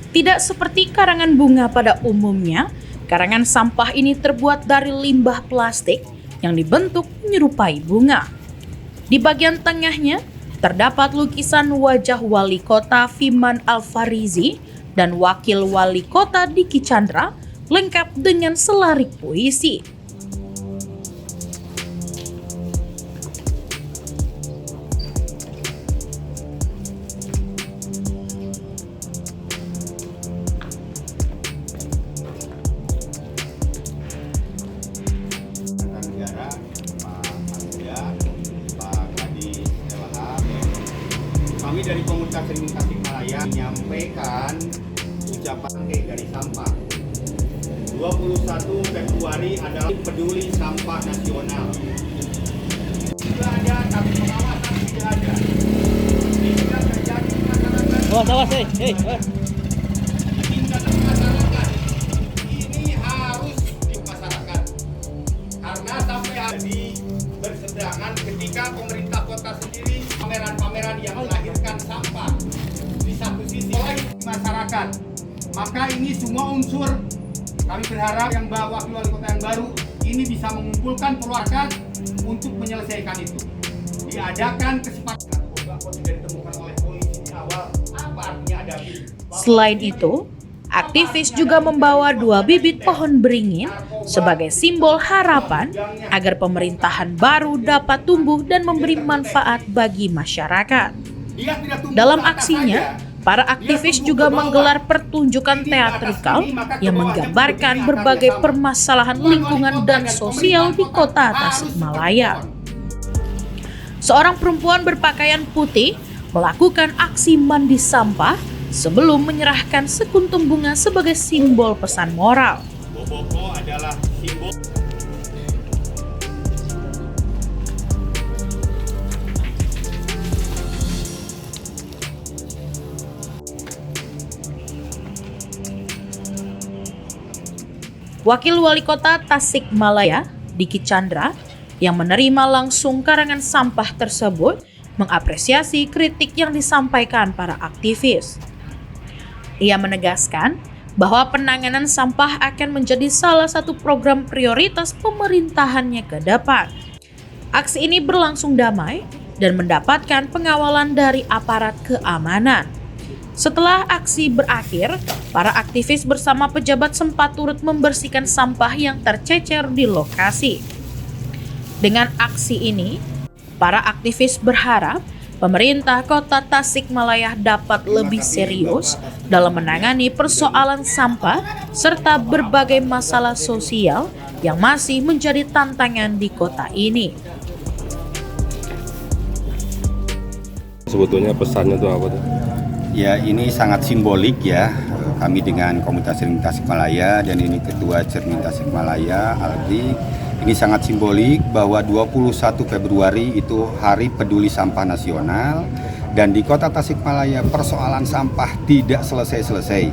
Tidak seperti karangan bunga pada umumnya, karangan sampah ini terbuat dari limbah plastik yang dibentuk menyerupai bunga. Di bagian tengahnya terdapat lukisan wajah wali kota Fiman Alfarizi dan wakil wali kota Diki Chandra lengkap dengan selarik puisi. Negara, Pak Asya, Pak Kadi Selahat, kami dari komunitas Sering Tasikmalaya menyampaikan ucapan dari sampah. 21 Februari adalah peduli sampah nasional. Tidak ada, tapi pengawasan tidak ada. Sehingga terjadi masyarakat. Awas, Tingkat masyarakat ini harus di masyarakat karena sampai hari ini berseberangan ketika pemerintah kota sendiri pameran-pameran yang melahirkan sampah di satu sisi oleh masyarakat. Maka ini semua unsur kami berharap yang wakil wali kota yang baru ini bisa mengumpulkan perwakilan untuk menyelesaikan itu. Diadakan kesepakatan kok tidak ditemukan oleh polisi di awal. Apa artinya ada Selain itu, aktivis juga membawa 2 bibit pohon beringin sebagai simbol harapan agar pemerintahan baru dapat tumbuh dan memberi manfaat bagi masyarakat. Dalam aksinya, para aktivis juga menggelar pertunjukan teatrikal yang menggambarkan berbagai permasalahan lingkungan dan sosial di kota Tasikmalaya. Seorang perempuan berpakaian putih melakukan aksi mandi sampah sebelum menyerahkan sekuntum bunga sebagai simbol pesan moral. Boboko adalah simbol Wakil Wali Kota Tasikmalaya, Diki Chandra, yang menerima langsung karangan sampah tersebut, mengapresiasi kritik yang disampaikan para aktivis. Ia menegaskan bahwa penanganan sampah akan menjadi salah satu program prioritas pemerintahannya ke depan. Aksi ini berlangsung damai dan mendapatkan pengawalan dari aparat keamanan. Setelah aksi berakhir, para aktivis bersama pejabat sempat turut membersihkan sampah yang tercecer di lokasi. Dengan aksi ini, para aktivis berharap pemerintah Kota Tasikmalaya dapat lebih serius dalam menangani persoalan sampah serta berbagai masalah sosial yang masih menjadi tantangan di kota ini. Sebetulnya pesannya itu apa tuh? ya ini sangat simbolik ya. Kami dengan komunitas Cermin Tasikmalaya dan ini Ketua Cermin Tasikmalaya Aldi, ini sangat simbolik bahwa 21 Februari itu Hari Peduli Sampah Nasional dan di Kota Tasikmalaya persoalan sampah tidak selesai-selesai.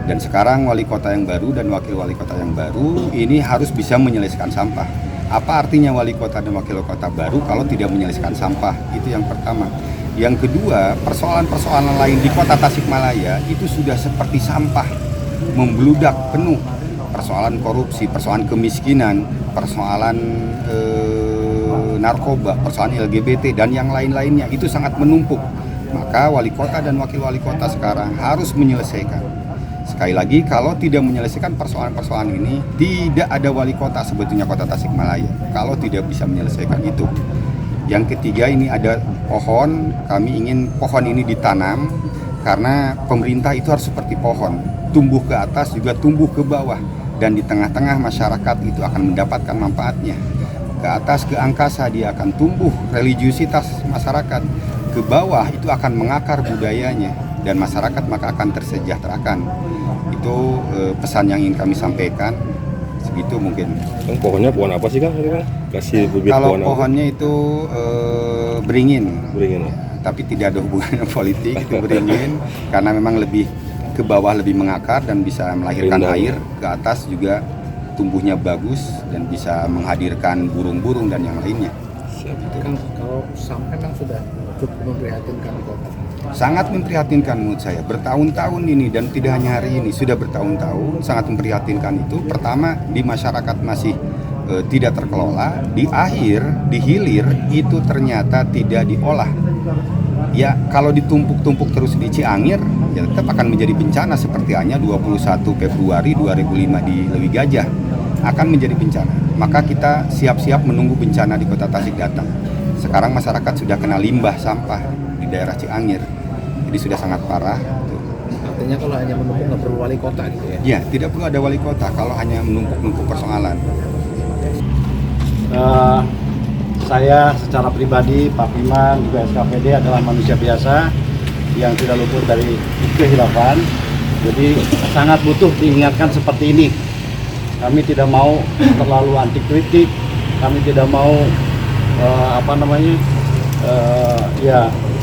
Dan sekarang wali kota yang baru dan wakil wali kota yang baru ini harus bisa menyelesaikan sampah. Apa artinya wali kota dan wakil kota baru kalau tidak menyelesaikan sampah? Itu yang pertama. Yang kedua, persoalan-persoalan lain di Kota Tasikmalaya itu sudah seperti sampah, membludak penuh. Persoalan korupsi, persoalan kemiskinan, persoalan narkoba, persoalan LGBT dan yang lain-lainnya itu sangat menumpuk. Maka wali kota dan wakil wali kota sekarang harus menyelesaikan. Sekali lagi, kalau tidak menyelesaikan persoalan-persoalan ini, tidak ada wali kota sebetulnya Kota Tasikmalaya kalau tidak bisa menyelesaikan itu. Yang ketiga, ini ada pohon, kami ingin pohon ini ditanam karena pemerintah itu harus seperti pohon, tumbuh ke atas juga tumbuh ke bawah dan di tengah-tengah masyarakat itu akan mendapatkan manfaatnya. Ke atas, ke angkasa dia akan tumbuh religiusitas masyarakat, ke bawah itu akan mengakar budayanya dan masyarakat maka akan tersejahterakan. Itu pesan yang ingin kami sampaikan. Segitu mungkin. Pohonnya pohon apa sih Kang? Kasih bibit kalau pohon pohonnya apa? Itu beringin. Beringin ya? Tapi tidak ada hubungannya politik, itu beringin karena memang lebih ke bawah lebih mengakar dan bisa melahirkan Rindang. air, ke atas juga tumbuhnya bagus dan bisa menghadirkan burung-burung dan yang lainnya. Siap. Kan kalau sampai memang sudah cukup memprihatinkan di kota. Sangat memprihatinkan menurut saya, bertahun-tahun ini dan tidak hanya hari ini, sudah bertahun-tahun sangat memprihatinkan itu. Pertama, di masyarakat masih tidak terkelola, di akhir, di hilir itu ternyata tidak diolah. Ya, kalau ditumpuk-tumpuk terus di Ciangir, ya tetap akan menjadi bencana seperti hanya 21 Februari 2005 di Lewi Gajah akan menjadi bencana. Maka kita siap-siap menunggu bencana di Kota Tasik datang. Sekarang masyarakat sudah kena limbah sampah di daerah Ciangir. Jadi sudah sangat parah. Artinya kalau hanya menumpuk nggak perlu wali kota gitu ya? Ya, tidak perlu ada wali kota kalau hanya menumpuk-numpuk persoalan. Saya secara pribadi, Pak Piman, juga SKPD adalah manusia biasa yang tidak luput dari kehilafan. Jadi sangat butuh diingatkan seperti ini. Kami tidak mau terlalu anti kritik, kami tidak mau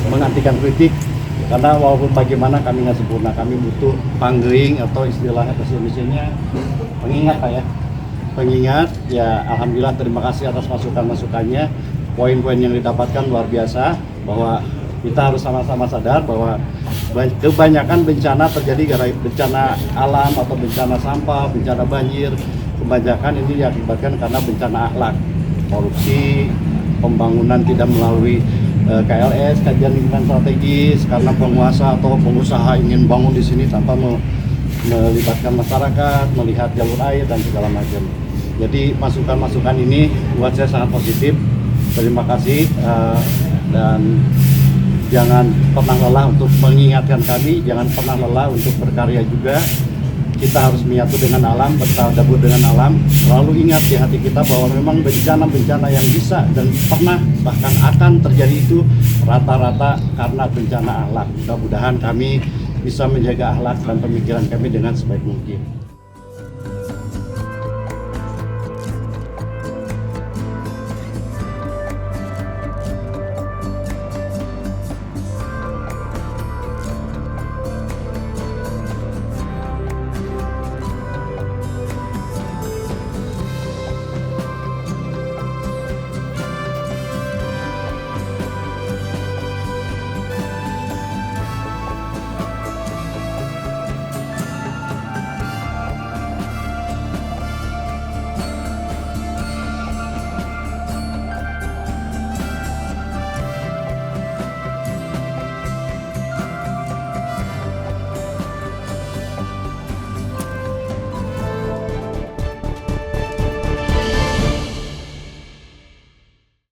mengantikan kritik. Karena walaupun bagaimana kami nggak sempurna, kami butuh panggering atau istilahnya bahasa Indonesianya pengingat Pak ya. Pengingat, ya alhamdulillah terima kasih atas masukan-masukannya. Poin-poin yang didapatkan luar biasa, bahwa kita harus sama-sama sadar bahwa kebanyakan bencana terjadi gara bencana alam atau bencana sampah, bencana banjir. Kebanyakan ini diakibatkan karena bencana akhlak, korupsi, pembangunan tidak melalui KLS, kajian lingkungan strategis, karena penguasa atau pengusaha ingin bangun di sini tanpa melibatkan masyarakat, melihat jalur air dan segala macam. Jadi masukan-masukan ini buat saya sangat positif. Terima kasih dan jangan pernah lelah untuk mengingatkan kami, jangan pernah lelah untuk berkarya juga. Kita harus menyatu dengan alam, bertadabur dengan alam. Selalu ingat di hati kita bahwa memang bencana-bencana yang bisa dan pernah bahkan akan terjadi itu rata-rata karena bencana akhlak. Mudah-mudahan kami bisa menjaga akhlak dan pemikiran kami dengan sebaik mungkin.